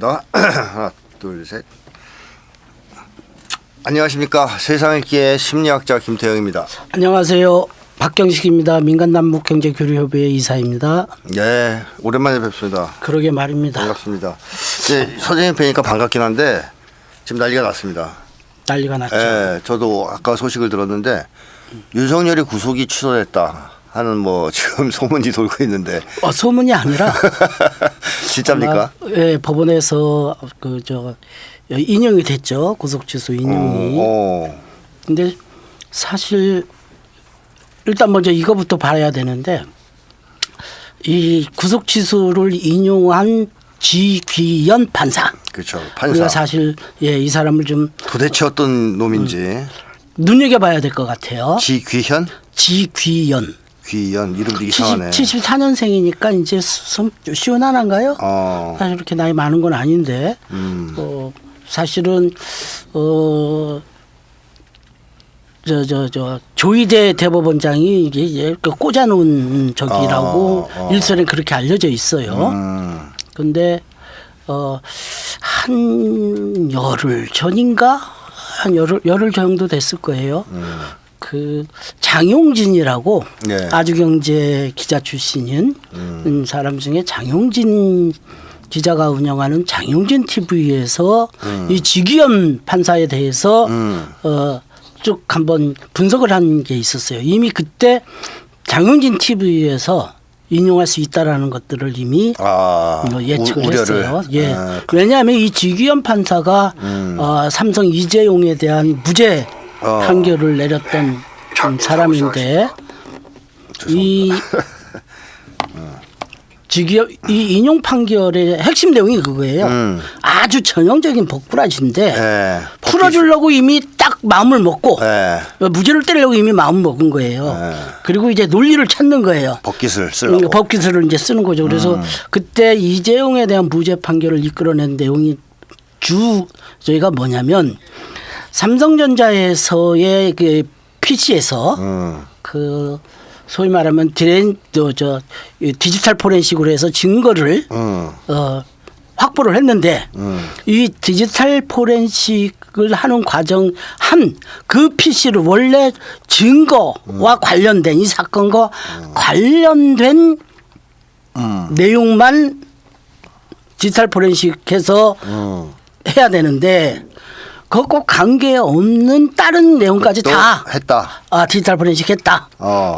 하나, 둘, 셋. 안녕하십니까. 세상을 기의 심리학자 김태형입니다. 안녕하세요. 박경식입니다. 민간남북경제교류협의회 이사입니다. 네, 오랜만에 뵙습니다. 그러게 말입니다. 반갑습니다. 네, 선생님 뵈니까 반갑긴 한데 지금 난리가 났습니다. 난리가 났죠. 네, 저도 아까 소식을 들었는데 윤석열이 구속이 취소됐다 하는 뭐 지금 소문이 돌고 있는데. 소문이 아니라 진짜입니까? 예, 법원에서 인용이 됐죠. 구속 취소 인용이. 근데 사실 일단 먼저 이거부터 봐야 되는데 이 구속 취소를 인용한 지귀현 판사. 그렇죠. 판사. 우리가 사실 이 사람을 좀 도대체 어떤 놈인지 눈여겨봐야 될 것 같아요. 지귀현? 지귀현. 귀현 이름도 이상하네. 74년생이니까 이제 시원한가요? 사실 그렇게 나이 많은 건 아닌데 사실은 조희대 대법원장이 이게 꽂아놓은 적이라고 일선에 그렇게 알려져 있어요. 그런데 한 열흘 전인가 한 열흘 정도 됐을 거예요. 그 장용진이라고 네. 아주경제 기자 출신인 사람 중에 장용진 기자가 운영하는 장용진 TV에서 이 지귀현 판사에 대해서 쭉 한번 분석을 한 게 있었어요. 이미 그때 장용진 TV에서 인용할 수 있다라는 것들을 이미 예측을 했어요. 예. 왜냐하면 이 지귀현 판사가 삼성 이재용에 대한 무죄 판결을 내렸던 사람인데 이 인용 판결의 핵심 내용이 그거예요. 아주 전형적인 복부라지인데 풀어주려고 이미 딱 마음을 먹고 무죄를 때리려고 이미 마음 먹은 거예요. 그리고 이제 논리를 찾는 거예요. 법기술 쓰려고. 법기술을 이제 쓰는 거죠. 그래서 그때 이재용에 대한 무죄 판결을 이끌어낸 내용이 저희가 뭐냐면 삼성전자에서의 그 PC에서 그 소위 말하면 디지털 포렌식으로 해서 증거를 확보를 했는데 이 디지털 포렌식을 하는 과정 그 PC를 원래 증거와 관련된 이 사건과 관련된 내용만 디지털 포렌식해서 해야 되는데 그거 꼭 관계없는 다른 내용까지 다 했다. 디지털 포렌식 했다.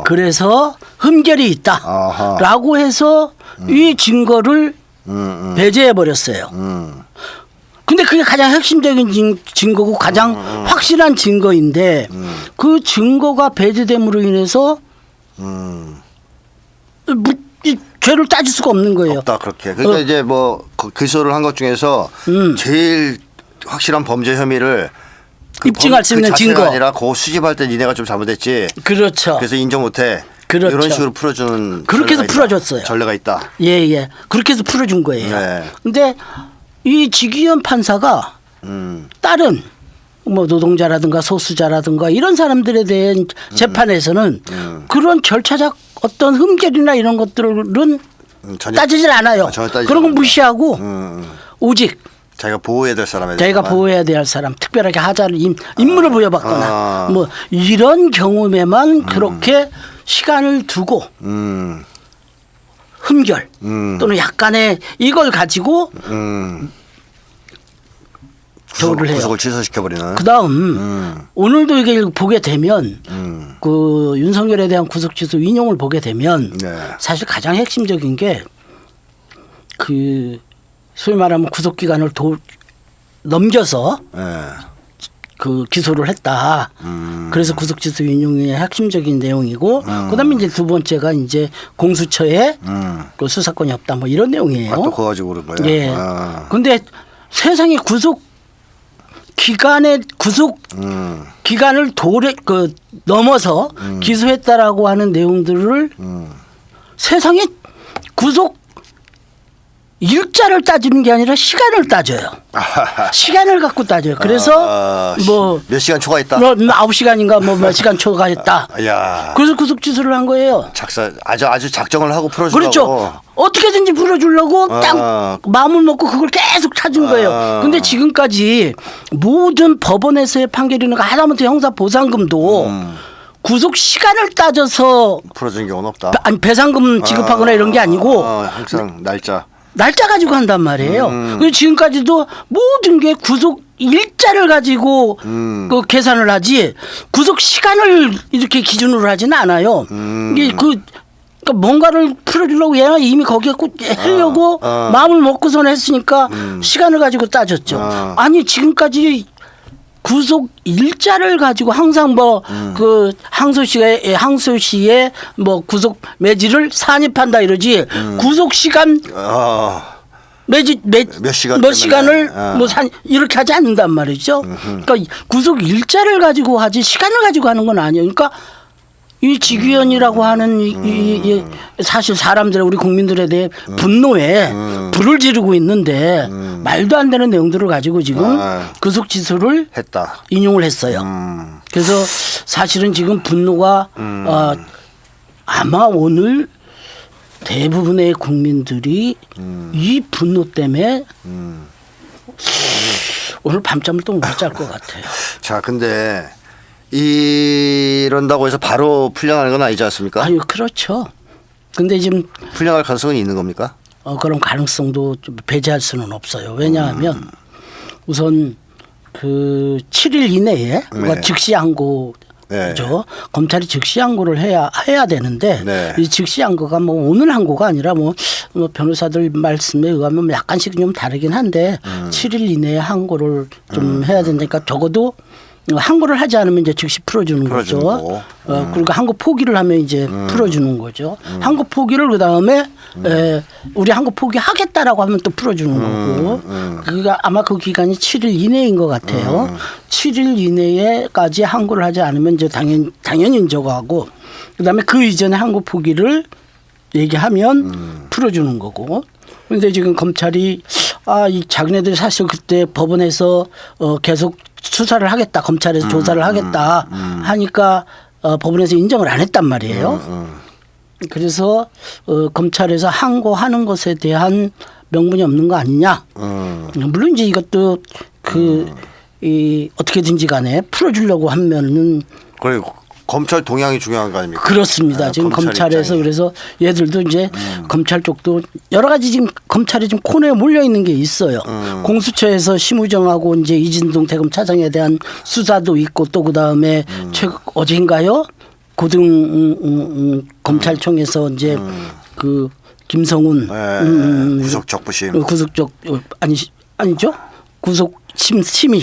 그래서 흠결이 있다. 라고 해서 이 증거를 배제해 버렸어요. 근데 그게 가장 핵심적인 증거고 가장 확실한 증거인데 그 증거가 배제됨으로 인해서 이 죄를 따질 수가 없는 거예요. 없다 그렇게. 그러니까 이제 뭐 기소를 한 것 중에서 제일 확실한 범죄 혐의를 입증할 수 있는 증거 아니라 그거 수집할 때 니네가 좀 잘못했지. 그렇죠. 그래서 인정 못해. 그렇죠. 이런 식으로 풀어주는 그렇게 해서 풀어줬어요. 전례가 있다. 예. 그렇게 해서 풀어준 거예요. 근데 이 지귀현 판사가 다른 뭐 노동자라든가 소수자라든가 이런 사람들에 대한 재판에서는 그런 절차적 어떤 흠결이나 이런 것들은 따지질 않아요. 그런 건 무시하고 오직 자기가 보호해야 될 사람에 자기가 보호해야 될 사람, 특별하게 하자를 임무를 부여받거나 뭐 이런 경우에만 그렇게 시간을 두고 흠결 또는 약간의 이걸 가지고 조를 해요. 구속을 취소시켜버리는. 그다음 오늘도 이게 보게 되면 그 윤석열에 대한 구속 취소 인용을 보게 되면 사실 가장 핵심적인 게 그 소위 말하면 구속 기간을 넘겨서 그 기소를 했다. 그래서 구속 취소 인용의 핵심적인 내용이고 그다음에 이제 두 번째가 이제 공수처에 그 수사권이 없다 뭐 이런 내용이에요. 또 그거 가지고 그런 거예요. 예. 근데 세상에 구속 기간을 넘어서 기소했다라고 하는 내용들을 세상에 구속 일자를 따지는 게 아니라 시간을 따져요. 시간을 갖고 따져요. 그래서 뭐 몇 시간 초과했다. 뭐 9시간인가 뭐 몇 시간 초과했다. 야. 그래서 구속 취소를 한 거예요. 아주 작정을 하고 풀어주려고. 그렇죠. 어떻게든지 풀어주려고 딱 마음을 먹고 그걸 계속 찾은 거예요. 근데 지금까지 모든 법원에서의 판결이나 하다못해 형사 보상금도 구속 시간을 따져서 풀어주는 경우는 없다. 아니 배상금 지급하거나 이런 게 아니고 항상 날짜 가지고 한단 말이에요. 그리고 지금까지도 모든 게 구속 일자를 가지고 그 계산을 하지 구속 시간을 이렇게 기준으로 하지는 않아요. 이게 그러니까 뭔가를 풀어주려고 얘가 이미 거기에 꼭 하려고 마음을 먹고선 했으니까 시간을 가지고 따졌죠. 아니 지금까지 구속 일자를 가지고 항상 뭐 그 항소시에 뭐 구속 매질을 산입한다 이러지 구속 시간 몇 시간을 뭐 이렇게 하지 않는단 말이죠. 그러니까 구속 일자를 가지고 하지 시간을 가지고 하는 건 아니에요. 그러니까 이 직위원이라고 하는 사실 사람들 우리 국민들에 대해 분노에 불을 지르고 있는데 말도 안 되는 내용들을 가지고 지금 구속 취소를 했다. 인용을 했어요. 그래서 사실은 지금 분노가 아마 오늘 대부분의 국민들이 이 분노 때문에 오늘 밤잠을 또 못 잘 것 같아요. 자, 근데 이런다고 해서 바로 풀려나는 건 아니지 않습니까? 아유, 그렇죠. 근데 지금 풀려날 가능성은 있는 겁니까? 그런 가능성도 좀 배제할 수는 없어요. 왜냐하면 우선 그 7일 이내에 네. 즉시 항고 네. 그죠? 검찰이 즉시 항고를 해야 되는데 네. 이 즉시 항고가 뭐 오늘 항고가 아니라 뭐 변호사들 말씀에 의하면 약간씩 좀 다르긴 한데 7일 이내에 항고를 좀 해야 된다니까 적어도 항고를 하지 않으면 이제 즉시 풀어주는 거죠. 그리고 항고 포기를 하면 이제 풀어주는 거죠. 항고 포기를 그 다음에 우리 항고 포기하겠다라고 하면 또 풀어주는 거고. 그러니까 아마 그 기간이 7일 이내인 것 같아요. 7일 이내에까지 항고를 하지 않으면 이제 당연히 저거 하고 그 다음에 그 이전에 항고 포기를 얘기하면 풀어주는 거고. 그런데 지금 검찰이 이 자기네들 사실 그때 법원에서 계속 수사를 하겠다, 검찰에서 조사를 하겠다 하니까 법원에서 인정을 안 했단 말이에요. 그래서 검찰에서 항고하는 것에 대한 명분이 없는 거 아니냐. 물론 이제 이것도 어떻게든지 간에 풀어주려고 하면은 그리고 검찰 동향이 중요한 거 아닙니까? 그렇습니다. 지금 검찰에서 입장이. 그래서 얘들도 이제 검찰 쪽도 여러 가지 지금 검찰이 좀 코너에 몰려 있는 게 있어요. 공수처에서 심우정하고 이제 이진동 대검 차장에 대한 수사도 있고 또 그 다음에 어제인가요? 고등 검찰청에서 이제 그 김성훈 구속적 부심. 구속적 아니죠? 구속 심의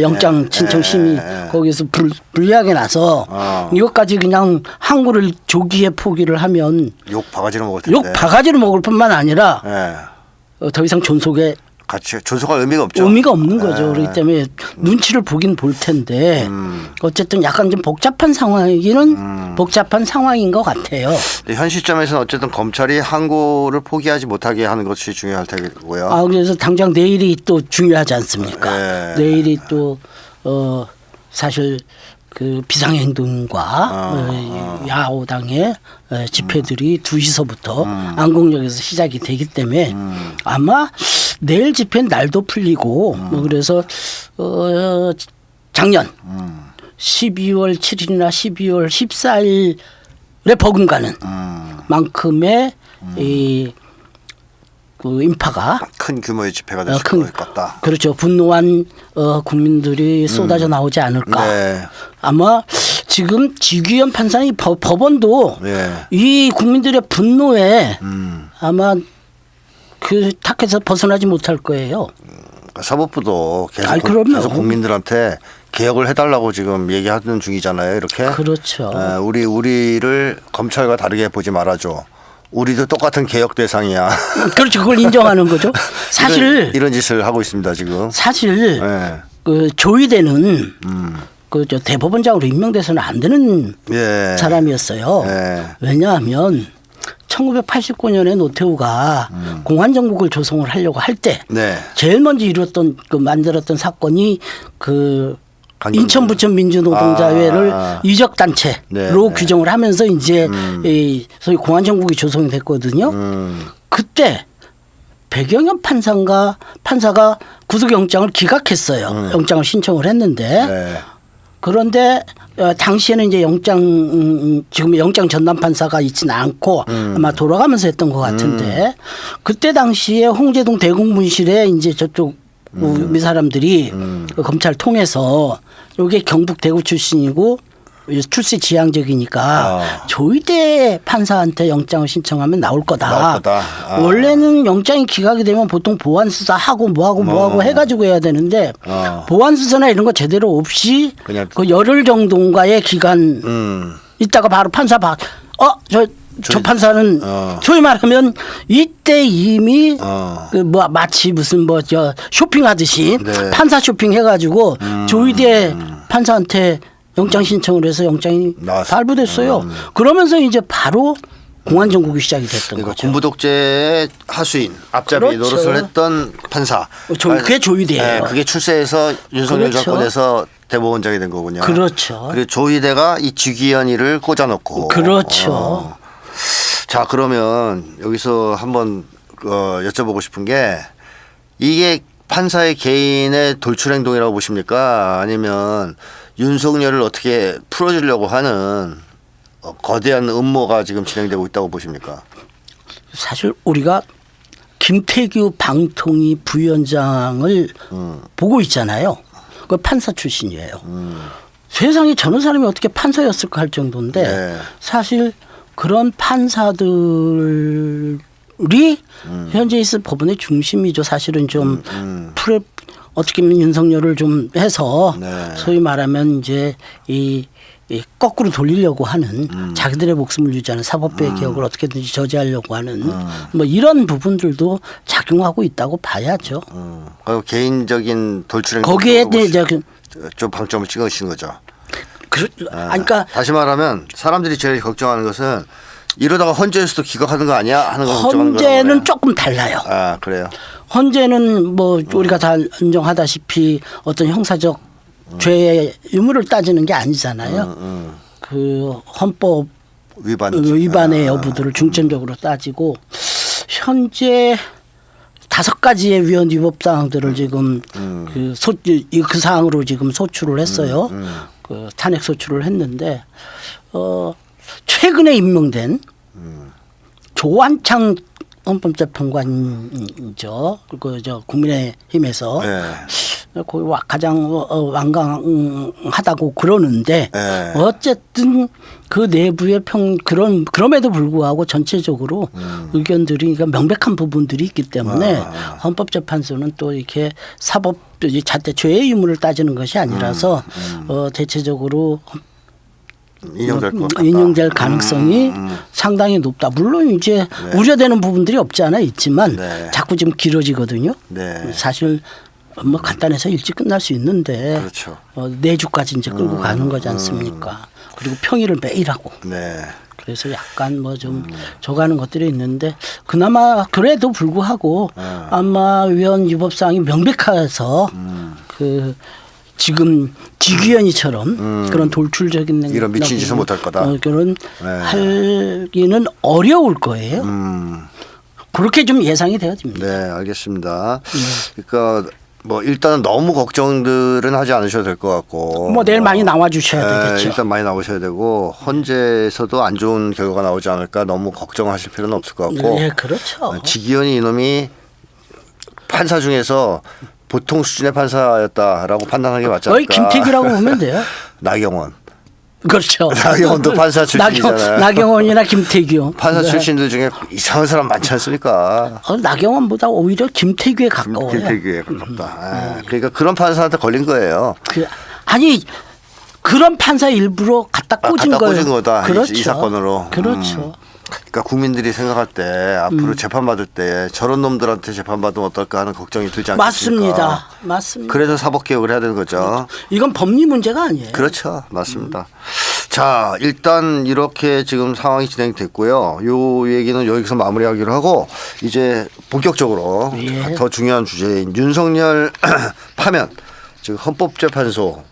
영장 신청 심의 거기서 불리하게 나서 이것까지 그냥 항고를 조기에 포기를 하면 욕 바가지로 먹을 텐데. 욕 바가지로 먹을 뿐만 아니라 더 이상 존속에 같이 존속할 의미가 없죠. 의미가 없는 거죠. 그렇기 때문에 눈치를 보긴 볼 텐데 어쨌든 약간 좀 복잡한 상황이기는 복잡한 상황인 것 같아요. 현 시점에서는 어쨌든 검찰이 항고를 포기하지 못하게 하는 것이 중요할 테고요. 그래서 당장 내일이 또 중요하지 않습니까? 내일이 또 사실 그 비상행동과 야오당의 집회들이 2시서부터 안국역에서 시작이 되기 때문에 아마 내일 집회는 날도 풀리고 뭐 그래서 작년 12월 7일이나 12월 14일에 버금가는 만큼의 그 인파가 큰 규모의 집회가 될 것 같다. 그렇죠. 분노한 국민들이 쏟아져 나오지 않을까. 네. 아마 지금 지규현 판사는 법원도 네. 이 국민들의 분노에 아마 그 탁에서 벗어나지 못할 거예요. 사법부도 계속 국민들한테 개혁을 해달라고 지금 얘기하는 중이잖아요. 이렇게. 그렇죠. 우리를 검찰과 다르게 보지 말아줘. 우리도 똑같은 개혁 대상이야. 그렇죠. 그걸 인정하는 거죠. 사실 이런 짓을 하고 있습니다 지금. 사실 그 조의대는 그 대법원장으로 임명돼서는 안 되는 사람이었어요. 왜냐하면 1989년에 노태우가 공안정국을 조성을 하려고 할 때 네. 제일 먼저 이뤘던 만들었던 사건이 그 강경들. 인천 부천 민주노동자회를 이적 단체로 네. 규정을 하면서 이제 이 소위 공안정국이 조성이 됐거든요. 그때 백영현 판사가 구속영장을 기각했어요. 영장을 신청을 했는데 네. 그런데 당시에는 이제 지금 영장 전담 판사가 있지는 않고 아마 돌아가면서 했던 것 같은데 그때 당시에 홍제동 대공분실에 이제 저쪽 미 사람들이 그 검찰 통해서 이게 경북 대구 출신이고 출세 지향적이니까 조희대 판사한테 영장을 신청하면 나올 거다. 원래는 영장이 기각이 되면 보통 보완 수사하고 뭐하고 해가지고 해야 되는데 보완 수사나 이런 거 제대로 없이 그냥 그 열흘 정도인가의 기간 있다가 바로 판사 저 판사는 소위 말하면 이때 이미 그 뭐 마치 무슨 뭐 저 쇼핑하듯이 네. 판사 쇼핑 해가지고 조희대 판사한테 영장 신청을 해서 영장이 나왔어. 발부됐어요. 그러면서 이제 바로 공안정국이 시작이 됐던 그러니까 거죠. 군부 독재의 하수인 앞잡이 그렇죠. 노릇을 했던 판사. 그게 조희대예요. 네, 그게 출세해서 윤석열 그렇죠. 정권에서 대법원장이 된 거군요. 그렇죠. 그리고 조희대가 이 지기현이를 꽂아놓고. 그렇죠. 자, 그러면 여기서 한번 여쭤보고 싶은 게 이게 판사의 개인의 돌출 행동이라고 보십니까? 아니면 윤석열을 어떻게 풀어주려고 하는 거대한 음모가 지금 진행되고 있다고 보십니까? 사실 우리가 김태규 방통위 부위원장을 보고 있잖아요. 그 판사 출신이에요. 세상에 저런 사람이 어떻게 판사였을까 할 정도인데 네. 사실 그런 판사들이 현재 있을 법원의 중심이죠. 사실은 좀 어떻게 보면 윤석열을 좀 해서 네. 소위 말하면 이제 이 거꾸로 돌리려고 하는 자기들의 목숨을 유지하는 사법부의 개혁을 어떻게든지 저지하려고 하는 뭐 이런 부분들도 작용하고 있다고 봐야죠. 개인적인 돌출 행동 거기에 대해 좀 방점을 찍으시는 거죠. 그러니까 다시 말하면 사람들이 제일 걱정하는 것은 이러다가 헌재에서도 기각하는 거 아니야 하는 거 걱정하는 거예요. 헌재는 조금 달라요. 아, 그래요. 헌재는 뭐 우리가 다 인정하다시피 어떤 형사적 죄의 유무를 따지는 게 아니잖아요. 그 헌법 위반의 여부들을 중점적으로 따지고 현재 5가지의 위헌 위법 사항들을 지금 그 사항으로 지금 소추를 했어요. 그 탄핵 소추를 했는데 최근에 임명된 조한창 헌법재판관이죠. 저 국민의힘에서 거의 가장 완강하다고 그러는데 어쨌든 그 내부의 그럼에도 불구하고 전체적으로 의견들이 그러니까 명백한 부분들이 있기 때문에 헌법재판소는 또 이렇게 사법 잣대 죄의 유무를 따지는 것이 아니라서 대체적으로 인용될 가능성이 상당히 높다. 물론 이제 우려되는 부분들이 없지 않아 있지만 자꾸 지금 길어지거든요. 사실 뭐 간단해서 일찍 끝날 수 있는데 그렇죠. 4주까지 이제 끌고 가는 거지 않습니까? 그리고 평일을 매일 하고. 그래서 약간 뭐 좀 저가는 것들이 있는데 그나마 그래도 불구하고 아마 위헌 위법사항이 명백해서 그 지금 지귀현이처럼 그런 돌출적인 이런 미친 짓은 못할 거다. 그런 하기는 어려울 거예요. 그렇게 좀 예상이 되어집니다. 네, 알겠습니다. 그러니까 뭐 일단은 너무 걱정들은 하지 않으셔도 될 것 같고. 뭐 내일 많이 나와 주셔야 되겠죠. 일단 많이 나오셔야 되고 헌재에서도 안 좋은 결과가 나오지 않을까 너무 걱정하실 필요는 없을 것 같고. 네, 그렇죠. 지기현이 이놈이 판사 중에서 보통 수준의 판사였다라고 판단하는 게 맞지 않을까. 거의 김태규라고 보면 돼요. 나경원. 그렇죠. 나경원도 판사 출신이잖아요. 나경원이나 김태규. 판사 출신들 중에 이상한 사람 많지 않습니까? 나경원보다 오히려 김태규에 가까워요. 김태규에 가깝다. 그러니까 그런 판사한테 걸린 거예요. 아니 그런 판사 일부러 갖다 꽂은 거다. 그렇죠. 이 사건으로. 그렇죠. 그러니까 국민들이 생각할 때 앞으로 재판받을 때 저런 놈들한테 재판받으면 어떨까 하는 걱정이 들지 않겠습니까? 맞습니다. 그래서 사법개혁을 해야 되는 거죠. 이건 법리 문제가 아니에요. 그렇죠. 맞습니다. 자, 일단 이렇게 지금 상황이 진행됐고요. 요 얘기는 여기서 마무리하기로 하고 이제 본격적으로 예. 더 중요한 주제인 윤석열 파면, 즉 헌법재판소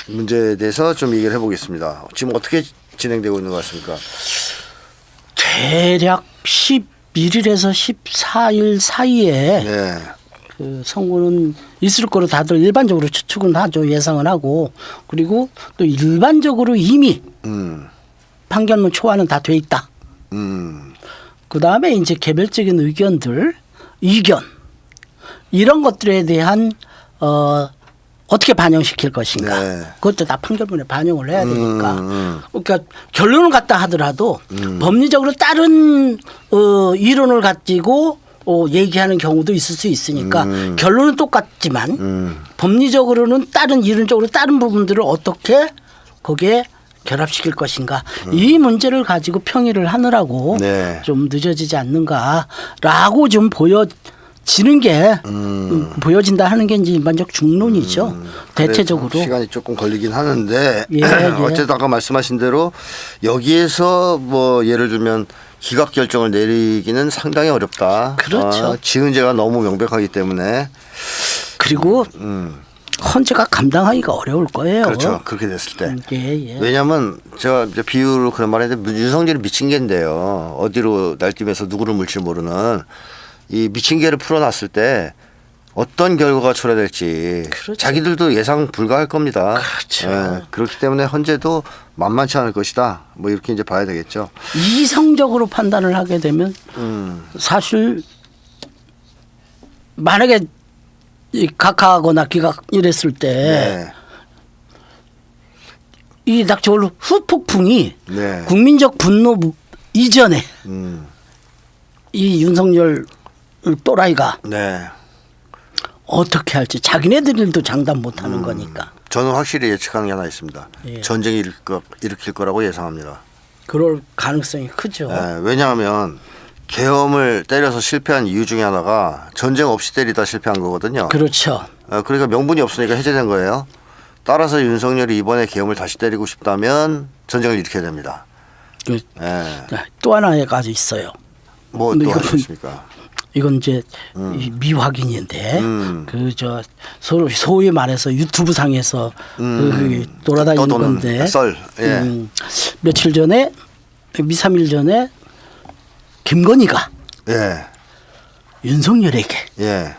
문제에 대해서 좀 얘기를 해보겠습니다. 지금 어떻게 진행되고 있는 것 같습니까? 대략 11일에서 14일 사이에 네. 그 선고는 있을 거로 다들 일반적으로 추측은 하죠. 예상은 하고. 그리고 또 일반적으로 이미 판결문 초안은 다 돼 있다. 그다음에 이제 개별적인 의견들, 이견 이런 것들에 대한 어떻게 반영시킬 것인가. 네. 그것도 다 판결문에 반영을 해야 되니까. 그러니까 결론을 갖다 하더라도 법리적으로 다른 이론을 가지고 얘기하는 경우도 있을 수 있으니까 결론은 똑같지만 법리적으로는 다른 이론적으로 다른 부분들을 어떻게 거기에 결합시킬 것인가. 이 문제를 가지고 평의를 하느라고 네. 좀 늦어지지 않는가라고 좀 보여지는 게 보여진다 하는 게 이제 일반적 중론이죠. 대체적으로. 시간이 조금 걸리긴 하는데 예, 예. 어쨌든 아까 말씀하신 대로 여기에서 뭐 예를 들면 기각 결정을 내리기는 상당히 어렵다. 그렇죠. 지은죄가 너무 명백하기 때문에 그리고 헌재가 감당하기가 어려울 거예요. 그렇죠. 그렇게 됐을 때. 예. 왜냐하면 제가 이제 비유로 그런 말했는데 윤석열이 미친 개인데요. 어디로 날뛰면서 누구를 물지 모르는 이 미친 개를 풀어놨을 때 어떤 결과가 초래될지 그렇죠. 자기들도 예상 불가할 겁니다. 그렇죠. 예, 그렇기 때문에 헌재도 만만치 않을 것이다. 뭐 이렇게 이제 봐야 되겠죠. 이성적으로 판단을 하게 되면 사실 만약에 이 각하하거나 기각 이랬을 때 이 딱 저걸로 후폭풍이 네. 국민적 분노 이전에 이 윤석열 또라이가 네. 어떻게 할지 자기네들도 장담 못하는 거니까. 저는 확실히 예측하는 게 하나 있습니다. 예. 전쟁이 일으킬 거라고 예상합니다. 그럴 가능성이 크죠. 예, 왜냐하면 계엄을 때려서 실패한 이유 중에 하나가 전쟁 없이 때리다 실패한 거거든요. 그렇죠. 그러니까 명분이 없으니까 해제된 거예요. 따라서 윤석열이 이번에 계엄을 다시 때리고 싶다면 전쟁을 일으켜야 됩니다. 그, 예. 또 하나가 있어요. 뭐 근데 또 이거는 하셨습니까? 이건 이제 이 미확인인데 그 저 소위 말해서 유튜브 상에서 그 돌아다니는 떠도는 건데 썰. 예. 며칠 전에 2-3일 전에 김건희가 예. 윤석열에게 예.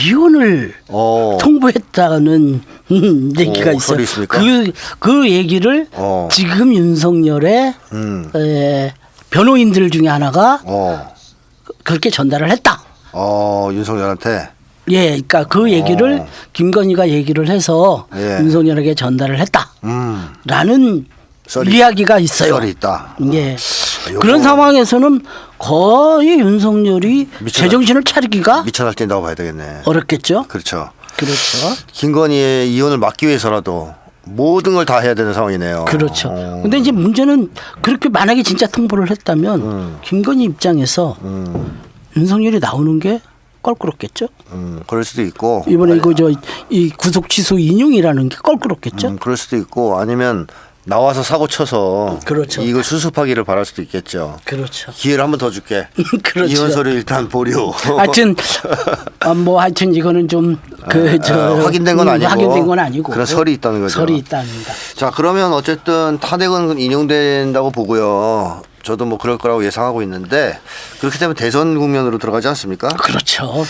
이혼을 통보했다는 얘기가 있어요. 설이 있습니까? 그 얘기를 지금 윤석열의 변호인들 중에 하나가 그렇게 전달을 했다. 윤석열한테. 예, 그러니까 그 얘기를 김건희가 얘기를 해서 윤석열에게 전달을 했다. 라는 이야기가 있어요. 썰이 있다. 예. 그런 상황에서는 거의 윤석열이 제정신을 차리기가 미쳐날 뛴다고 봐야 되겠네. 어렵겠죠. 그렇죠. 그렇죠. 김건희의 이혼을 막기 위해서라도 모든 걸 다 해야 되는 상황이네요. 그렇죠. 근데 이제 문제는 그렇게 만약에 진짜 통보를 했다면 김건희 입장에서 윤석열이 나오는 게 껄끄럽겠죠. 그럴 수도 있고 이번에 이거 이 구속 취소 인용이라는 게 껄끄럽겠죠. 그럴 수도 있고 아니면 나와서 사고 쳐서 그렇죠. 이걸 수습하기를 바랄 수도 있겠죠. 그렇죠. 기회를 한 번 더 줄게. 그렇죠. 이혼 소리 일단 보류. 하여튼 뭐 하여튼 이거는 좀 확인된 건 아니고 확인된 건 아니고 그런 설이 있다는 거죠. 설이 있답니다. 자, 그러면 어쨌든 탄핵은 인용된다고 보고요. 저도 뭐 그럴 거라고 예상하고 있는데 그렇게 되면 대선 국면으로 들어가지 않습니까? 그렇죠.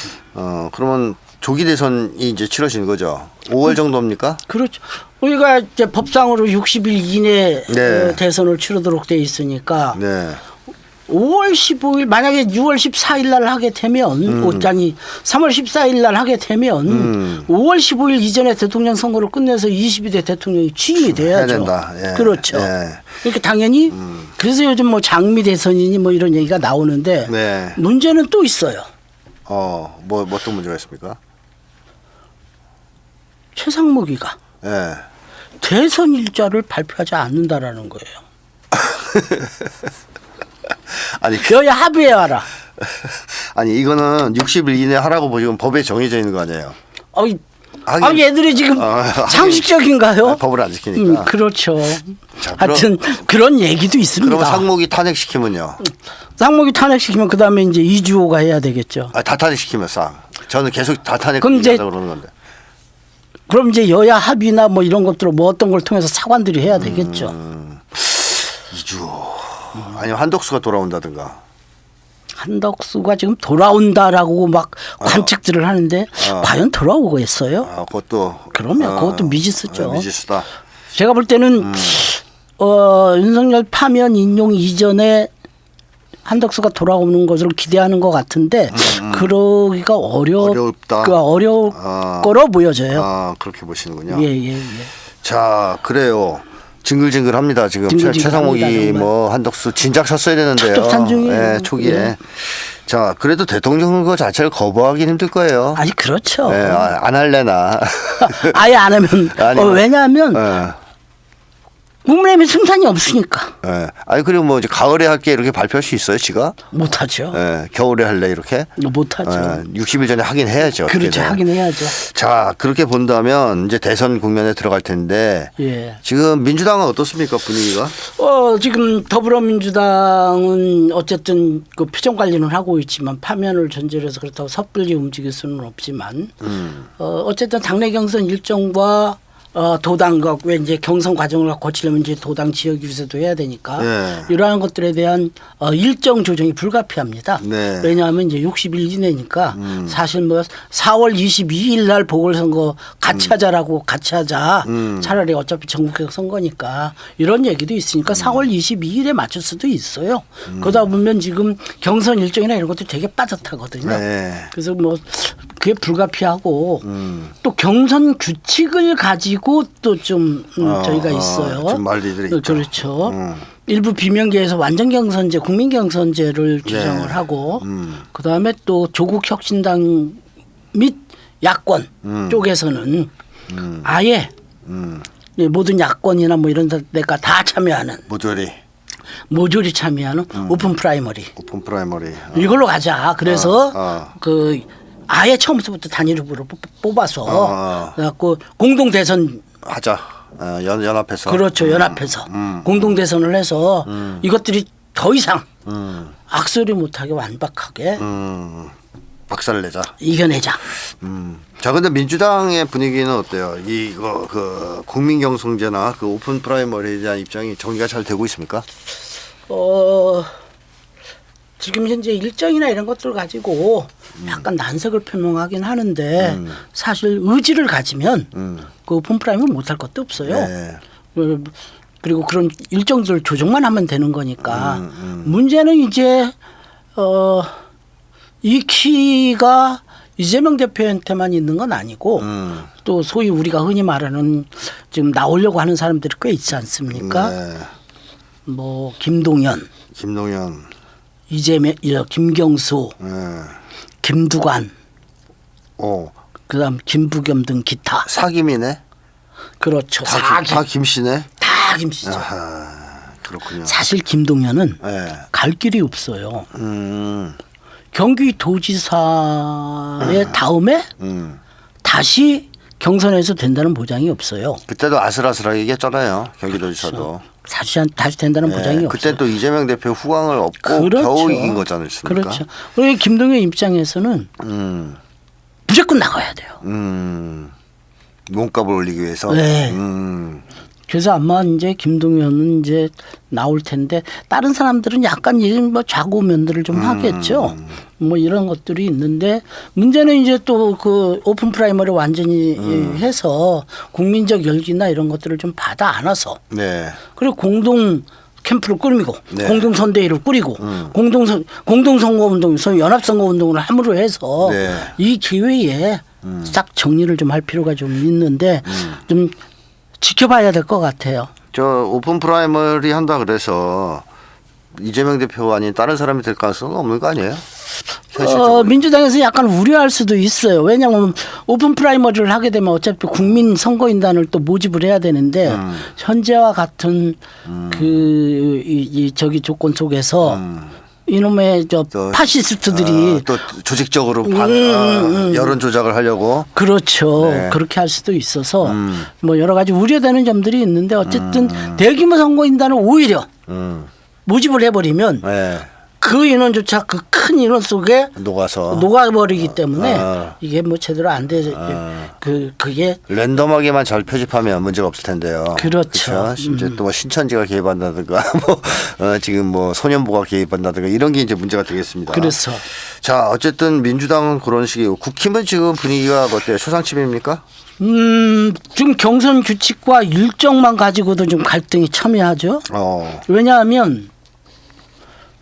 그러면 조기 대선이 이제 치러지는 거죠. 5월 정도입니까? 그렇죠. 우리가 이제 법상으로 60일 이내 네. 대선을 치르도록 돼 있으니까 네. 5월 15일 만약에 6월 14일 날 하게 되면 아니 3월 14일 날 하게 되면 5월 15일 이전에 대통령 선거를 끝내서 22대 대통령이 취임이 돼야죠. 해야 된다. 예. 그렇죠. 예. 그러니까 당연히 그래서 요즘 뭐 장미 대선이니 뭐 이런 얘기가 나오는데 네. 문제는 또 있어요. 뭐 어떤 문제가 있습니까? 최상목이가 예. 대선 일자를 발표하지 않는다라는 거예요. 아니 여야 합의해 와라. 아니 이거는 60일 이내 하라고 지금 법에 정해져 있는 거 아니에요? 하긴, 얘들이 지금 하긴, 상식적인가요? 법을 안 지키니까. 그렇죠. 자, 하여튼 그런 얘기도 있습니다. 그러면 상목이 탄핵시키면요? 상목이 탄핵시키면 그다음에 이제 이주호가 해야 되겠죠. 다 탄핵시키면 저는 계속 다 그럼 이제 탄핵하자고 그러는 건데. 그럼 이제 여야 합의나 뭐 이런 것들을 뭐 어떤 걸 통해서 차관들이 해야 되겠죠. 이주호. 아니면 한덕수가 돌아온다든가. 한덕수가 지금 돌아온다라고 막 관측들을 하는데 과연 돌아오겠어요? 그것도. 그러면 그것도 미지수죠. 미지수다. 제가 볼 때는 윤석열 파면 인용 이전에 한덕수가 돌아오는 것을 기대하는 것 같은데 그러기가 어렵다. 어려울 거로 보여져요. 그렇게 보시는군요. 예. 자, 그래요. 징글징글합니다. 지금 최상목이 정말. 뭐 한덕수 진작 쳤어야 되는데요. 첩첩산중이에요. 네, 초기에. 예. 자, 그래도 대통령 선거 자체를 거부하기는 힘들 거예요. 아니 그렇죠. 네, 안 할래나. 아예 안 하면 왜냐하면 네. 국민의힘이 승산이 없으니까 네. 아니 그리고 뭐 이제 가을에 할게 이렇게 발표할 수 있어요, 지가? 못하죠. 네, 겨울에 할래 이렇게? 못하죠. 60일 전에 하긴 해야죠. 그렇죠. 어떻게든. 하긴 해야죠. 자, 그렇게 본다면 이제 대선 국면에 들어갈 텐데 예. 지금 민주당은 어떻습니까, 분위기가? 지금 더불어민주당은 어쨌든 그 표정 관리는 하고 있지만 파면을 전제로 해서 그렇다고 섣불리 움직일 수는 없지만 어쨌든 당내 경선 일정과 도당과 왜 이제 경선 과정을 거치려면 이제 도당 지역 유세도 해야 되니까 네. 이러한 것들에 대한 일정 조정이 불가피합니다. 네. 왜냐하면 이제 60일 이내니까 사실 뭐 4월 22일 날 보궐선거 같이 하자라고 같이 하자. 차라리 어차피 전국적 선거니까 이런 얘기도 있으니까 4월 22일에 맞출 수도 있어요. 그러다 보면 지금 경선 일정이나 이런 것도 되게 빠듯하거든요. 네. 그래서 뭐 그게 불가피하고 또 경선 규칙을 가지고 또 좀 저희가 있어요. 좀 말들이 있죠. 그렇죠. 일부 비명계에서 완전 경선제, 국민 경선제를 주장을 네. 하고 그다음에 또 조국 혁신당 및 야권 쪽에서는 아예 모든 야권이나 뭐 이런 데가 다 참여하는 모조리 참여하는 오픈 프라이머리. 오픈 프라이머리. 이걸로 가자. 그래서 그 아예 처음부터 단일 후보로 뽑아서 그래갖고 공동 대선 하자. 연합해서. 그렇죠. 연합해서 공동 대선을 해서 이것들이 더 이상 악소리 못하게 완박하게 박살을 내자. 이겨내자. 자, 근데 민주당의 분위기는 어때요? 이거 그 국민 경선제나 그 오픈 프라이머리에 대한 입장이 정리가 잘 되고 있습니까? 지금 현재 일정이나 이런 것들 가지고 약간 난색을 표명하긴 하는데 사실 의지를 가지면 그 오픈 프라임은 못할 것도 없어요. 네. 그리고 그런 일정들 조정만 하면 되는 거니까 문제는 이제 이 키가 이재명 대표한테만 있는 건 아니고 또 소위 우리가 흔히 말하는 지금 나오려고 하는 사람들이 꽤 있지 않습니까? 네. 뭐 김동연, 이재명, 김경수, 김두관, 그다음 김부겸 등 기타. 사김이네. 그렇죠. 다 김씨네. 다 김씨죠. 아하, 그렇군요. 사실 김동연은 네. 갈 길이 없어요. 경기도지사의 다음에 다시 경선에서 된다는 보장이 없어요. 그때도 아슬아슬하게 얘기했잖아요. 경기도지사도. 다시 된다는 보장이 없어요. 그때 또 이재명 대표 후광을 얻고 그렇죠. 겨우 이긴 거지 않습니까? 그렇죠. 그리고 김동연 입장에서는 무조건 나가야 돼요. 몸값을 올리기 위해서. 네. 그래서 아마 이제 김동연은 이제 나올 텐데 다른 사람들은 약간 이제 뭐 좌고 면들을 좀 하겠죠. 뭐 이런 것들이 있는데 문제는 이제 또 그 오픈 프라이머리 완전히 해서 국민적 열기나 이런 것들을 좀 받아 안아서 네. 그리고 공동 캠프를 꾸리고 네. 공동 선대위를 꾸리고 공동 선거 운동, 소위 연합 선거 운동을 함으로 해서 네. 이 기회에 싹 정리를 좀 할 필요가 좀 있는데 좀 지켜봐야 될 것 같아요. 저 오픈 프라이머리 한다 그래서 이재명 대표 아닌 다른 사람이 될 가능성은 없는 거 아니에요? 현실적으로. 민주당에서 약간 우려할 수도 있어요. 왜냐하면 오픈 프라이머리를 하게 되면 어차피 국민 선거인단을 또 모집을 해야 되는데 현재와 같은 저기 조건 속에서 이놈의 저 파시스트들이 또 조직적으로 여론 조작을 하려고. 그렇죠. 네. 그렇게 할 수도 있어서 뭐 여러 가지 우려되는 점들이 있는데 어쨌든 대규모 선거인단을 오히려 모집을 해버리면 네. 그 인원조차 그 큰 인원 속에 녹아버리기 때문에 이게 뭐 제대로 안 돼. 그게 랜덤하게만 잘 표집하면 문제가 없을 텐데요. 그렇죠. 이제 또 뭐 신천지가 개입한다든가 뭐 지금 뭐 소년부가 개입한다든가 이런 게 이제 문제가 되겠습니다. 그래서 자 어쨌든 민주당은 그런 식이고 국힘은 지금 분위기가 어때요? 초상집입니까? 지금 경선 규칙과 일정만 가지고도 좀 갈등이 첨예하죠. 왜냐하면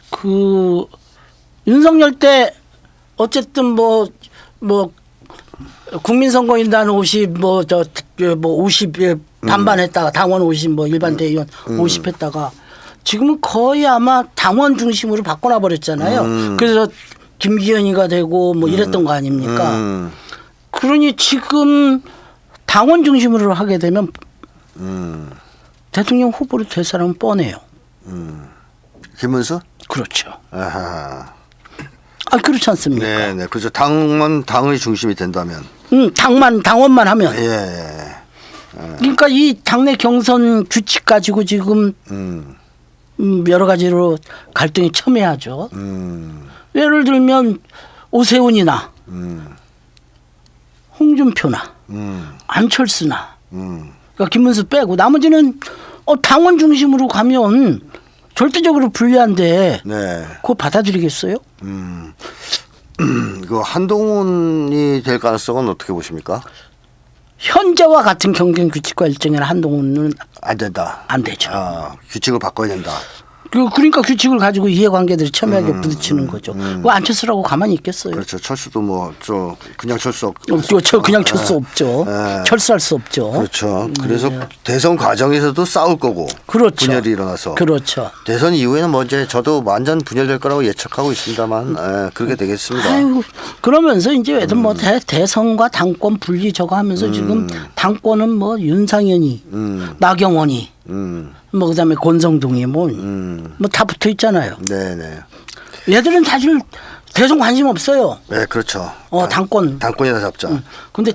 그 윤석열 때 어쨌든 뭐 국민선거인단 50 50에 반반했다가 당원 50 뭐 일반 대의원 50 했다가 지금은 거의 아마 당원 중심으로 바꿔놔 버렸잖아요. 그래서 김기현이가 되고 뭐 이랬던 거 아닙니까? 그러니 지금 당원 중심으로 하게 되면 대통령 후보로 될 사람은 뻔해요. 김문수? 그렇죠. 아하. 그렇지 않습니까? 네. 그렇죠. 당의 중심이 된다면. 당원만 하면. 예. 그러니까 이 당내 경선 규칙 가지고 지금 여러 가지로 갈등이 첨예하죠. 예를 들면 오세훈이나 홍준표나 안철수나 그러니까 김문수 빼고 나머지는 당원 중심으로 가면 절대적으로 불리한데 그거 받아들이겠어요? 그 한동훈이 될 가능성은 어떻게 보십니까? 현재와 같은 경쟁 규칙과 일정에는 한동훈은 안 된다. 안 되죠. 규칙을 바꿔야 된다. 그러니까 규칙을 가지고 이해관계들이 첨예하게 부딪히는 거죠. 뭐 안철수라고 가만히 있겠어요? 그렇죠. 철수도 뭐 그냥 철수 없죠. 그냥 철수 없죠. 철수할 수 없죠. 그렇죠. 그래서 대선 과정에서도 싸울 거고. 그렇죠. 분열이 일어나서. 그렇죠. 대선 이후에는 뭐 이제 저도 완전 분열될 거라고 예측하고 있습니다만 그렇게 되겠습니다. 아이고, 그러면서 이제 왜든 뭐 대선과 당권 분리 저거 하면서 지금 당권은 뭐 윤상현이, 나경원이, 뭐 그다음에 권성동이 뭐 다 붙어 있잖아요. 네네. 얘들은 사실 대선 관심 없어요. 네, 그렇죠. 당권이나 잡자. 근데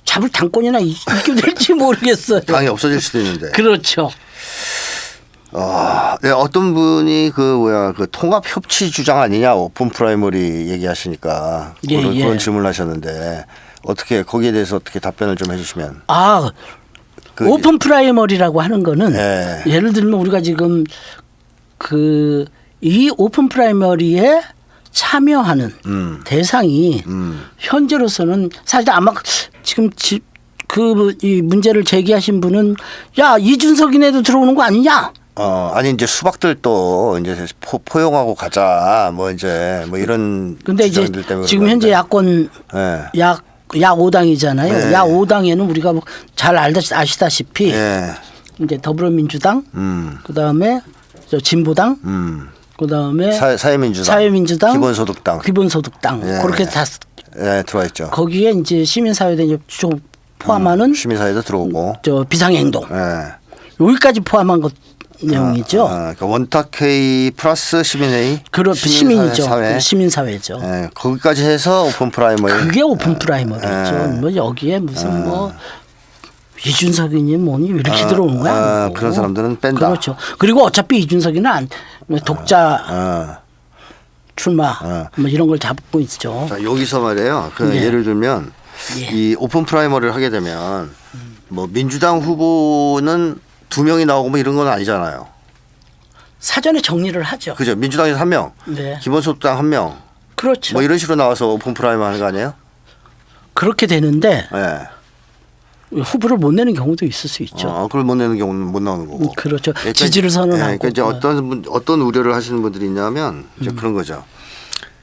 잡을 당권이나 있게 될지 모르겠어요. 당이 없어질 수도 있는데. 그렇죠. 네, 어떤 분이 그 통합 협치 주장 아니냐 오픈 프라이머리 얘기하시니까 그런 질문을 하셨는데 어떻게 거기에 대해서 어떻게 답변을 좀 해주시면. 오픈 프라이머리라고 하는 거는 네. 예를 들면 우리가 지금 이 오픈 프라이머리에 참여하는 대상이 현재로서는 사실 아마 지금 이 문제를 제기하신 분은 야 이준석이네도 들어오는 거 아니냐? 아니 이제 수박들도 이제 포용하고 가자 뭐 이제 뭐 이런. 근데 이제 지금 현재 야권 야 5당이잖아요. 네. 야 5당에는 우리가 잘 아시다시피 이제 더불어민주당, 그다음에 진보당, 그다음에 사회민주당, 기본소득당 그렇게 다 들어와 있죠. 거기에 이제 시민사회도 좀 포함하는 시민사회도 들어오고 비상행동 여기까지 포함한 것 내용이죠. 그러니까 원탁회의 플러스 시민회의. 그렇죠. 시민사회죠. 거기까지 해서 오픈 프라이머리. 그게 오픈 프라이머리죠. 뭐 여기에 무슨 뭐 이준석이니 뭐니 이렇게 들어오는 거야. 그런 사람들은 뺀다. 그렇죠. 그리고 어차피 이준석이는 독자 출마 뭐 이런 걸 잡고 있죠. 자, 여기서 말이에요. 예를 들면 이 오픈 프라이머리를 하게 되면 뭐 민주당 후보는 2명이 나오고 뭐 이런 건 아니잖아요. 사전에 정리를 하죠. 그죠. 민주당에서 1명, 기본소득당 1명. 그렇죠. 뭐 이런 식으로 나와서 오픈 프라이머리 하는 거 아니에요? 그렇게 되는데 후보를 못 내는 경우도 있을 수 있죠. 그걸 못 내는 경우는 못 나오는 거고. 그렇죠. 지지를 선언하고. 그러니까 이제 어떤 우려를 하시는 분들이 있냐면 이제 그런 거죠.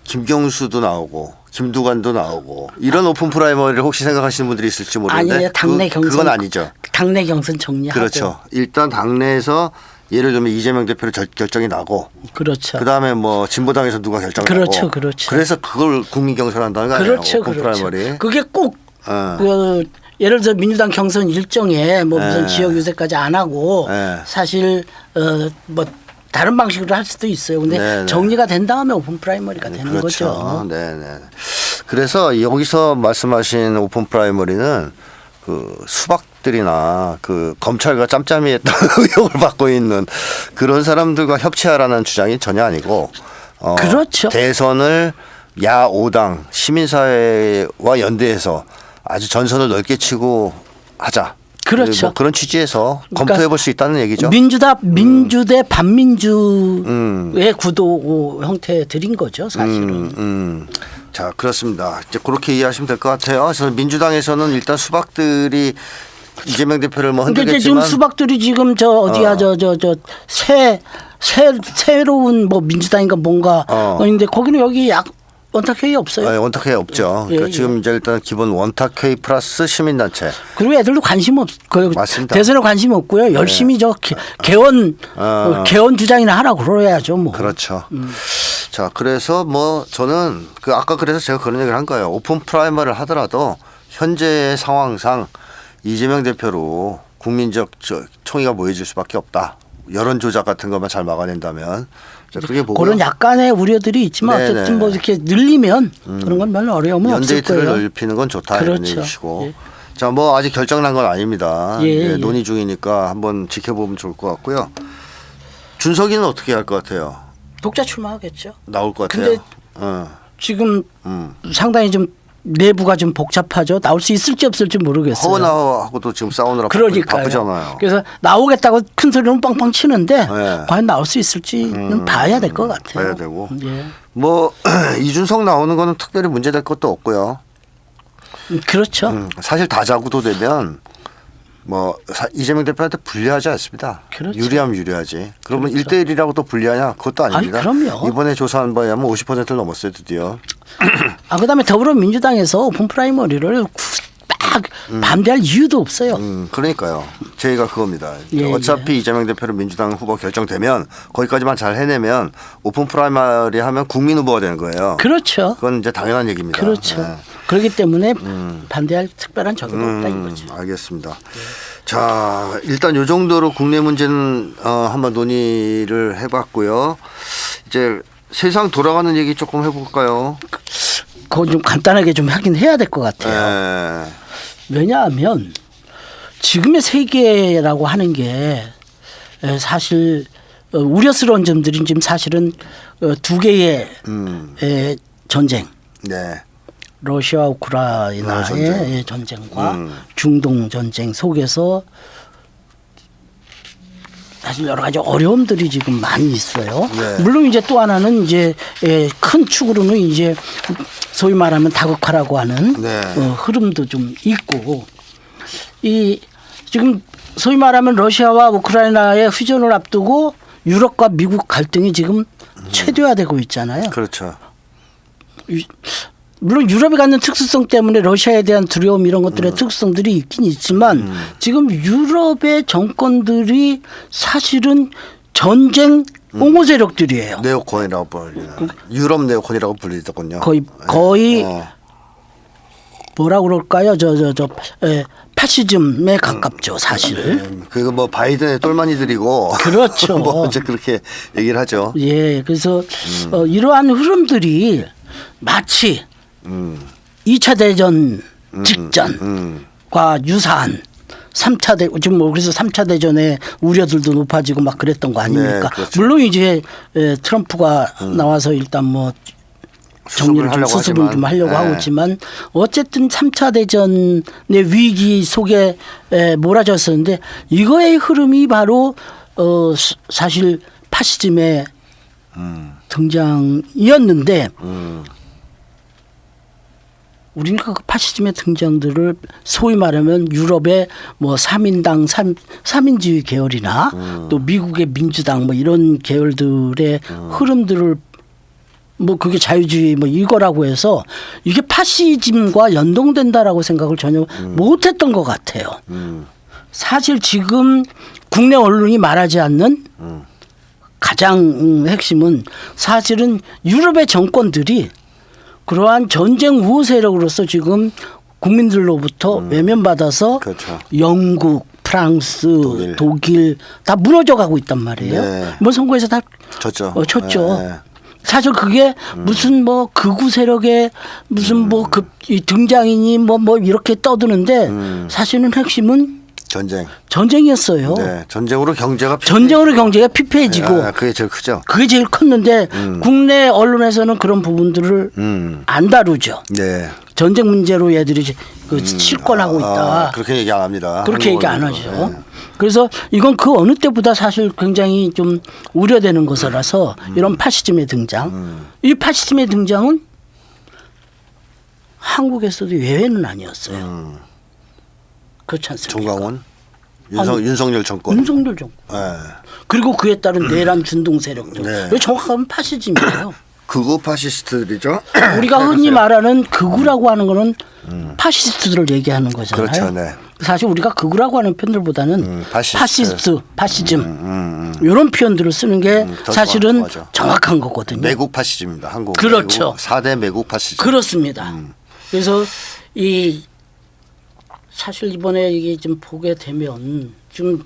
김경수도 나오고 김두관도 나오고 이런 오픈 프라이머리를 혹시 생각하시는 분들이 있을지 모르는데 아니에요. 당내 경선 그건 아니죠. 당내 경선 정리하고. 그렇죠. 일단 당내에서 예를 들면 이재명 대표로 결정이 나고. 그렇죠. 그다음에 뭐 진보당에서 누가 결정을 그렇죠. 하고. 그렇죠. 그래서 그걸 국민 경선한다는 거 아니에요. 그렇죠. 오픈 프라이머리. 그게 꼭 예를 들어 민주당 경선 일정에 뭐 무슨 지역 유세까지 안 하고 사실 뭐 다른 방식으로 할 수도 있어요. 근데 네네. 정리가 된 다음에 오픈 프라이머리가 되는 그렇죠. 거죠. 네네. 그래서 여기서 말씀하신 오픈 프라이머리는 그 수박들이나 그 검찰과 짬짬이 했던 의혹을 받고 있는 그런 사람들과 협치하라는 주장이 전혀 아니고 그렇죠. 대선을 야 5당 시민사회와 연대해서 아주 전선을 넓게 치고 하자. 그렇죠. 뭐 그런 취지에서 그러니까 검토해 볼 수 있다는 얘기죠. 민주 대 반민주의 구도 형태들인 거죠, 사실은. 자, 그렇습니다. 이제 그렇게 이해하시면 될 것 같아요. 그래서 민주당에서는 일단 수박들이 이재명 대표를 뭐 근데 지금 흔들겠지만 수박들이 지금 새로운 뭐 민주당인가 뭔가 있는데 거기는 여기 원탁회의 없어요. 네, 원탁회의 없죠. 예, 그러니까 예. 지금 이제 일단 기본 원탁회의 플러스 시민단체. 그리고 애들도 관심 맞습니다. 대선에 관심 없고요. 열심히 개헌 주장이나 하라고 그래야죠. 뭐. 그렇죠. 자, 그래서 뭐 저는 그 아까 그래서 제가 그런 얘기를 한 거예요. 오픈 프라이머를 하더라도 현재 상황상 이재명 대표로 국민적 총의가 모여질 수밖에 없다. 여론 조작 같은 것만 잘 막아낸다면 자, 그게 보고 그런 약간의 우려들이 있지만 네네. 어쨌든 뭐 이렇게 늘리면 그런 건 별로 어려움은 없을 연대의 틀을 거예요. 넓히는 건 좋다 이런 그렇죠. 얘기시고. 예. 자, 뭐 아직 결정난 건 아닙니다. 예, 예, 예. 논의 중이니까 한번 지켜보면 좋을 것 같고요. 준석이는 어떻게 할 것 같아요? 독자 출마하겠죠. 나올 것 같아요. 근데 지금 상당히 좀 내부가 좀 복잡하죠. 나올 수 있을지 없을지 모르겠어요. 허은하고도 지금 싸우느라 그러니까요. 바쁘잖아요. 그래서 나오겠다고 큰 소리는 빵빵 치는데 네. 과연 나올 수 있을지는 봐야 될 것 같아요. 봐야 되고. 예. 뭐 이준석 나오는 거는 특별히 문제될 것도 없고요. 그렇죠. 사실 다자구도 되면 뭐 이재명 대표한테 불리하지 않습니다. 그렇죠. 유리하면 유리하지. 그러면 1대1이라고 또 불리하냐? 그것도 아닙니다. 아니, 그럼요. 이번에 조사한 바에 하면 50%를 넘었어요 드디어. 그다음에 더불어민주당에서 오픈 프라이머리를 딱 반대할 이유도 없어요. 그러니까요. 저희가 그겁니다. 예, 어차피 이재명 대표를 민주당 후보 결정되면 거기까지만 잘 해내면 오픈 프라이머리 하면 국민 후보가 되는 거예요. 그렇죠. 그건 이제 당연한 얘기입니다. 그렇죠. 네. 그렇기 때문에 반대할 특별한 적은 없다 이거죠. 알겠습니다. 자, 일단 이 정도로 국내 문제는 한번 논의를 해봤고요. 이제 세상 돌아가는 얘기 조금 해볼까요? 그건 좀 간단하게 좀 하긴 해야 될 것 같아요. 네. 왜냐하면 지금의 세계라고 하는 게 사실 우려스러운 점들이 지금 사실은 두 개의 전쟁. 네. 러시아와 우크라이나의 전쟁과 중동 전쟁 속에서 사실 여러 가지 어려움들이 지금 많이 있어요. 네. 물론 이제 또 하나는 이제 큰 축으로는 이제 소위 말하면 다국화라고 하는 네. 흐름도 좀 있고 이 지금 소위 말하면 러시아와 우크라이나의 휴전을 앞두고 유럽과 미국 갈등이 지금 최대화되고 있잖아요. 그렇죠. 물론 유럽이 갖는 특수성 때문에 러시아에 대한 두려움 이런 것들의 특수성들이 있긴 있지만 지금 유럽의 정권들이 사실은 전쟁 옹호 세력들이에요. 네오콘이라고 불리는 유럽 네오콘이라고 불리더군요. 거의 뭐라 그럴까요? 파시즘에 가깝죠, 사실. 그거 뭐 바이든의 똘마니들이고 그렇죠. 뭐 이제 그렇게 얘기를 하죠. 예, 그래서 이러한 흐름들이 마치 2차 대전 직전과 유사한 3차 지금 뭐 그래서 3차 대전의 우려들도 높아지고 막 그랬던 거 아닙니까? 네, 그렇죠. 물론 이제 트럼프가 나와서 일단 뭐 정리를 좀 수습을 좀 하려고 하고 있지만 어쨌든 3차 대전의 위기 속에 몰아졌었는데 이거의 흐름이 바로 사실 파시즘의 등장이었는데 우리는 그 파시즘의 등장들을 소위 말하면 유럽의 뭐 3인당 3인주의 계열이나 또 미국의 민주당 뭐 이런 계열들의 흐름들을 뭐 그게 자유주의 뭐 이거라고 해서 이게 파시즘과 연동된다라고 생각을 전혀 못했던 것 같아요. 사실 지금 국내 언론이 말하지 않는 가장 핵심은 사실은 유럽의 정권들이 그러한 전쟁 우호 세력으로서 지금 국민들로부터 외면받아서 그렇죠. 영국, 프랑스, 독일 다 무너져 가고 있단 말이에요. 네. 뭐 선거에서 다 졌죠. 졌죠. 네. 사실 그게 무슨 뭐 극우 세력의 무슨 뭐 이 등장이니 뭐 이렇게 떠드는데 사실은 핵심은 전쟁이었어요. 네. 전쟁으로 경제가 피폐해지고 그게 제일 크죠. 그게 제일 컸는데 국내 언론에서는 그런 부분들을 안 다루죠. 네. 전쟁 문제로 얘들이 실권하고 있다. 그렇게 얘기 안 합니다. 그렇게 얘기 안 하죠. 네. 그래서 이건 그 어느 때보다 사실 굉장히 좀 우려되는 것이라서 이런 파시즘의 등장. 이 파시즘의 등장은 한국에서도 예외는 아니었어요. 그렇지 않습니까? 정광훈, 윤석열 정권. 윤석열 정권. 네. 그리고 그에 따른 내란 준동 세력들. 네. 이거 정확하면 파시즘이에요. 극우 파시스트들이죠. 우리가 흔히 말하는 극우라고 하는 거는 파시스트들을 얘기하는 거잖아요. 그렇죠. 네. 사실 우리가 극우라고 하는 표현들보다는 파시즘 이런 표현들을 쓰는 게 사실은 정확한 거거든요. 매국 파시즘입니다. 한국. 그렇죠. 4대 매국 파시즘. 그렇습니다. 그래서 이 사실 이번에 이게 좀 보게 되면 좀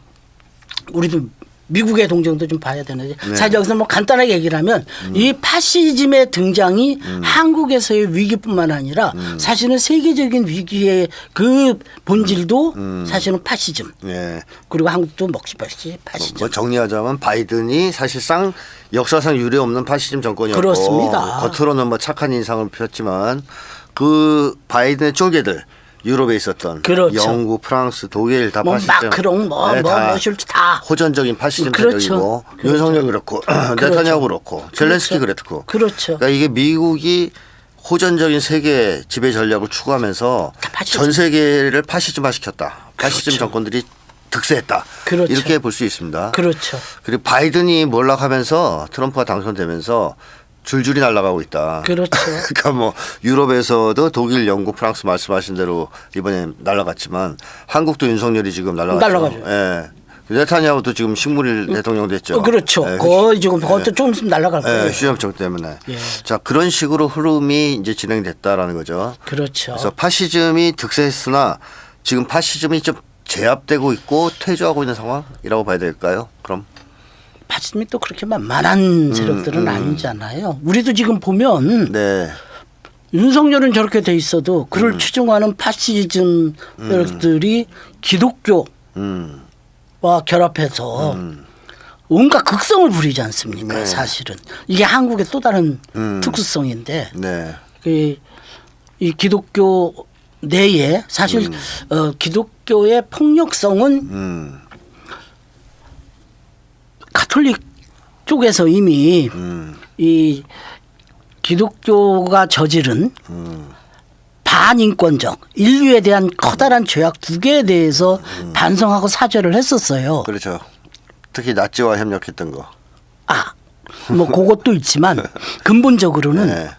우리도 미국의 동정도 좀 봐야 되는데 사실 여기서 뭐 간단하게 얘기를 하면 이 파시즘의 등장이 한국에서의 위기뿐만 아니라 사실은 세계적인 위기의 그 본질도 사실은 파시즘. 네. 그리고 한국도 먹시파시 파시즘. 뭐 정리하자면 바이든이 사실상 역사상 유례 없는 파시즘 정권이었고 그렇습니다. 겉으로는 뭐 착한 인상을 폈지만 그 바이든의 쪼개들 유럽에 있었던 그렇죠. 영국, 프랑스, 독일 다 뭐 파시즘. 마크롱 다 호전적인 파시즘 그렇죠. 세력이고 그렇죠. 윤석열 그렇고 네타냐후 그렇고 젤렌스키 그랬고. 그렇죠. 그러니까 이게 미국이 호전적인 세계 지배 전략을 추구하면서 파시즘. 전 세계를 파시즘화 시켰다. 파시즘 그렇죠. 정권들이 득세했다. 그렇죠. 이렇게 볼 수 있습니다. 그렇죠. 그리고 바이든이 몰락하면서 트럼프가 당선되면서 줄줄이 날아가고 있다. 그렇죠. 그러니까 뭐 유럽에서도 독일, 영국, 프랑스 말씀하신 대로 이번에 날아갔지만 한국도 윤석열이 지금 날아가죠. 예. 네타냐후도 지금 식물일 대통령 됐죠. 그렇죠. 예. 거의 지금 그것도 좀 있으면 날아갈 거예요. 예, 휴전정 때문에. 예. 자, 그런 식으로 흐름이 이제 진행됐다라는 거죠. 그렇죠. 그래서 파시즘이 득세했으나 지금 파시즘이 좀 제압되고 있고 퇴조하고 있는 상황이라고 봐야 될까요? 그럼 파시즘이 또 그렇게 만만한 세력들은 아니잖아요. 우리도 지금 보면 네. 윤석열은 저렇게 돼 있어도 그를 추종하는 파시즘 세력들이 기독교와 결합해서 온갖 극성을 부리지 않습니까? 네. 사실은 이게 한국의 또 다른 특수성인데 네. 이 기독교 내에 사실 기독교의 폭력성은 가톨릭 쪽에서 이미 이 기독교가 저지른 반인권적 인류에 대한 커다란 죄악 두 개에 대해서 반성하고 사죄를 했었어요. 그렇죠. 특히 나치와 협력했던 거. 뭐 그것도 있지만 근본적으로는 네.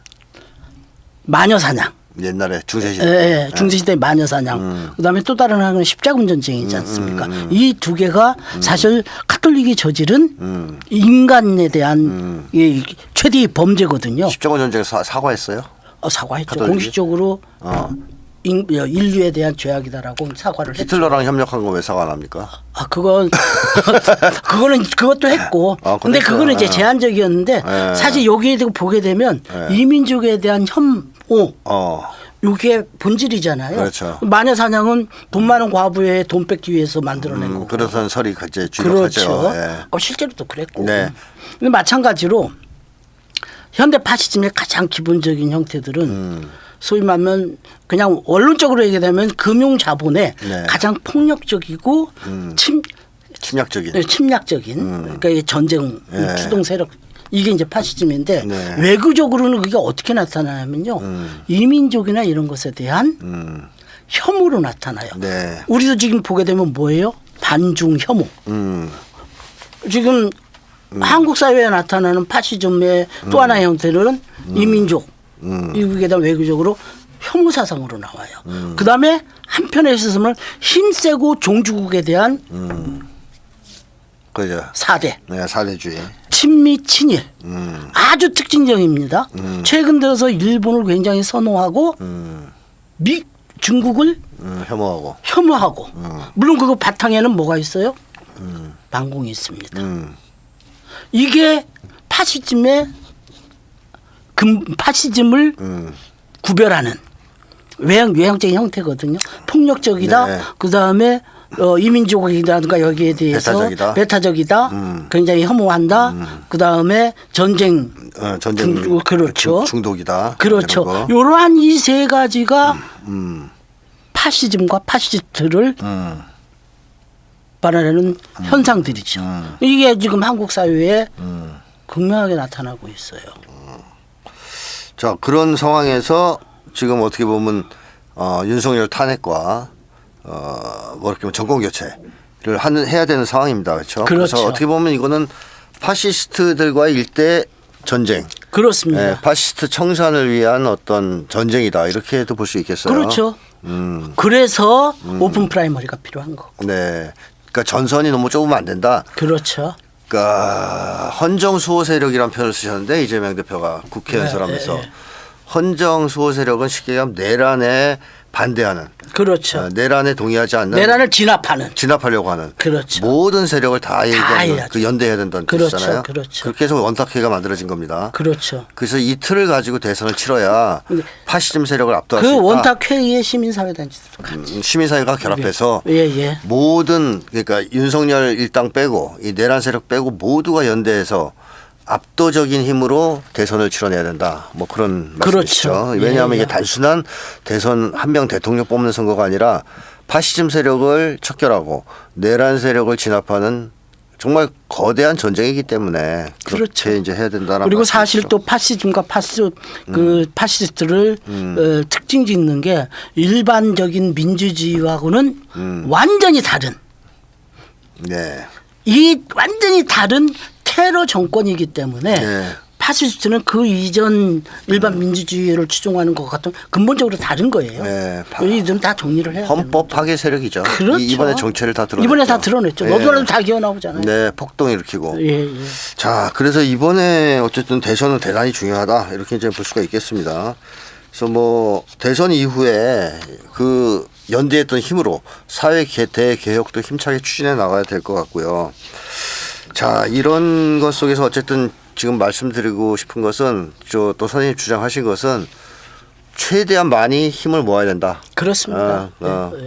마녀 사냥. 옛날에 중세시대. 예, 중세시대 마녀 사냥. 그다음에 또 다른 하나는 십자군 전쟁이지 않습니까? 이 두 개가 사실 카톨릭이 저지른 인간에 대한 이 최대의 범죄거든요. 십자군 전쟁에서 사과했어요? 사과했죠. 카톨릭이? 공식적으로 인류에 대한 죄악이다라고 사과를 했죠. 히틀러랑 협력한 거 왜 사과 안 합니까? 그거는 그것도 했고. 근데 그랬죠. 그거는 이제 제한적이었는데 사실 여기에 대고 보게 되면 이민족에 대한 혐오. 이게 본질이잖아요. 그렇죠. 마녀 사냥은 돈 많은 과부의 돈 뺏기 위해서 만들어낸 거고. 그렇다는 설이 이제 주력하죠. 그렇죠. 예. 실제로도 그랬고. 네. 근데 마찬가지로 현대 파시즘의 가장 기본적인 형태들은 소위 말하면 그냥 원론적으로 얘기하면 금융 자본의 네. 가장 폭력적이고 침략적인. 그러니까 이 전쟁 네. 추동 세력 이게 이제 파시즘인데 네. 외교적으로는 그게 어떻게 나타나냐면요. 이민족이나 이런 것에 대한 혐오로 나타나요. 네. 우리도 지금 보게 되면 뭐예요? 반중 혐오. 지금 한국 사회에 나타나는 파시즘의 또 하나의 형태는 이민족, 미국에 대한 외교적으로 혐오 사상으로 나와요. 그다음에 한편에 있어서는 힘세고 종주국에 대한 그죠. 4대. 네, 사대주의. 친미 친일 아주 특징적입니다. 최근 들어서 일본을 굉장히 선호하고 중국을 혐오하고. 혐오하고. 물론 그거 바탕에는 뭐가 있어요? 반공이 있습니다. 이게 파시즘의 파시즘을 구별하는 외형적인 형태거든요. 폭력적이다. 네. 그 다음에 이민족이라든가 여기에 대해서 배타적이다. 굉장히 혐오한다. 그 다음에 전쟁 그렇죠. 중독이다. 그렇죠. 이러한 이 세 가지가 파시즘과 파시스트를 발현하는 현상들이죠. 이게 지금 한국 사회에 극명하게 나타나고 있어요. 자, 그런 상황에서 지금 어떻게 보면 윤석열 탄핵과 뭐 이렇게 보면 정권 교체를 해야 되는 상황입니다. 그렇죠? 그렇죠. 그래서 어떻게 보면 이거는 파시스트들과의 일대 전쟁. 그렇습니다. 네, 파시스트 청산을 위한 어떤 전쟁이다. 이렇게도 볼 수 있겠어요. 그렇죠. 그래서 오픈 프라이머리가 필요한 거고. 네. 그러니까 전선이 너무 좁으면 안 된다. 그렇죠. 그러니까 헌정 수호 세력이라는 표현을 쓰셨는데 이재명 대표가 국회의원설하면서 헌정 수호 세력은 쉽게 얘기하면 내란에 반대하는, 그렇죠. 내란에 동의하지 않는, 내란을 진압하려고 하는 그렇죠. 모든 세력을 다 얘기하는 해야죠. 그 연대해야 된다는 그렇죠. 뜻이잖아요. 그렇죠. 그렇게 해서 원탁회가 만들어진 겁니다. 그렇죠. 그래서 이 틀을 가지고 대선을 치러야 파시즘 세력을 압도할 수 그 있다. 원탁 회의에 시민사회단체도 같이. 시민사회가 결합해서 예. 모든, 그러니까 윤석열 일당 빼고 이 내란 세력 빼고 모두가 연대해서 압도적인 힘으로 대선을 치러내야 된다. 뭐 그런 말씀이시죠. 그렇죠. 왜냐하면 예. 이게 단순한 대선 한 명 대통령 뽑는 선거가 아니라 파시즘 세력을 척결하고 내란 세력을 진압하는 정말 거대한 전쟁이기 때문에 그렇게 그렇죠. 이제 해야 된다는 그리고 말씀이시죠. 사실 또 파시즘과 파시스트를 특징 짓는 게 일반적인 민주주의하고는 완전히 다른 네. 이 완전히 다른 테러 정권이기 때문에 네. 파시스트는 그 이전 일반 민주주의를 추종하는 것 같은 근본적으로 다른 거예요. 네. 이 좀 다 정리를 해야 돼요. 헌법 파괴 세력이죠. 그렇죠. 이번에 정체를 다 드러냈죠. 이번에 다 드러냈죠. 네. 너도라도 다 기어 나오잖아요. 네, 폭동 일으키고. 예. 자, 그래서 이번에 어쨌든 대선은 대단히 중요하다. 이렇게 이제 볼 수가 있겠습니다. 그래서 뭐 대선 이후에 그 연대했던 힘으로 사회 대개혁도 힘차게 추진해 나가야 될 것 같고요. 자, 이런 것 속에서 어쨌든 지금 말씀드리고 싶은 것은 또 선생님 주장하신 것은 최대한 많이 힘을 모아야 된다. 그렇습니다.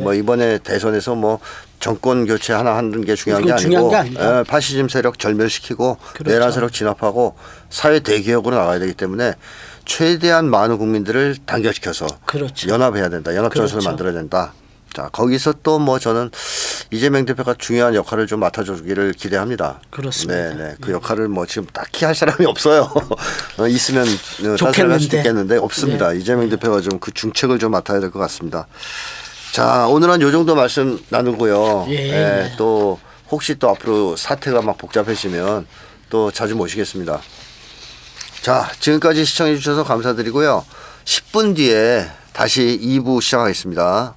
뭐 이번에 대선에서 뭐 정권 교체 하나 하는 게 중요한 게 아니고 파시즘 세력 절멸시키고 그렇죠. 내란 세력 진압하고 사회 대개혁으로 나가야 되기 때문에 최대한 많은 국민들을 단결시켜서 그렇죠. 연합해야 된다. 연합전선을 그렇죠. 만들어야 된다. 자, 거기서 또 뭐 저는 이재명 대표가 중요한 역할을 좀 맡아주기를 기대합니다. 그렇습니다. 네. 그 역할을 뭐 지금 딱히 할 사람이 없어요. 있으면 딴소리를 할 수도 있겠는데 없습니다. 네. 이재명 대표가 좀 그 중책을 좀 맡아야 될 것 같습니다. 자, 오늘은 요 정도 말씀 나누고요. 예. 또 혹시 또 앞으로 사태가 막 복잡해지면 또 자주 모시겠습니다. 자, 지금까지 시청해 주셔서 감사드리고요. 10분 뒤에 다시 2부 시작하겠습니다.